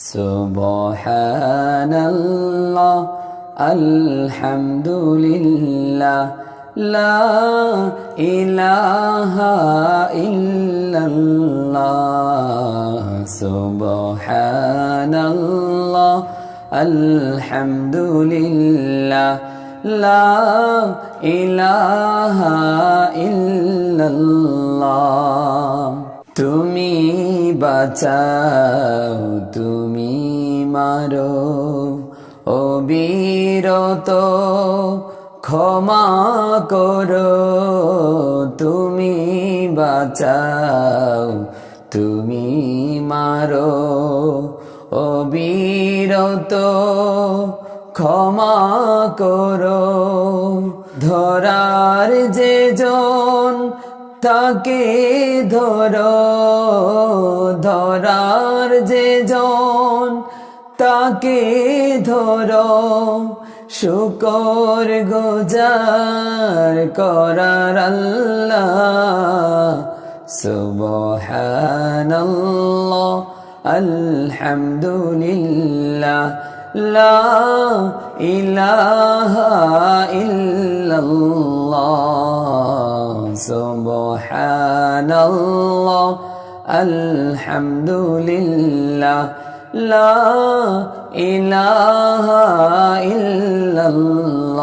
সুবহানাল্লাহ আলহামদুলিল্লাহ লা ইলাহা ইল্লাল্লাহ সুবহানাল্লাহ আলহামদুলিল্লাহ লা ইলাহা ইল্লাল্লাহ তুমি বাঁচাও তুমি মারো অবিরত ক্ষমা করো তুমি বাঁচাও তুমি মারো অবিরত ক্ষমা করো ধরার যে জন তাকে ধরো ধরার যে জন তাকে ধরো শুকর গুজার করার আল্লাহ সুবহানাল্লাহ আলহামদুলিল্লাহ লা ইলাহা ইল্লাল্লাহ সুবহানাল্লাহ আলহামদুলিল্লাহ লা ইলাহা ইল্লাল্লাহ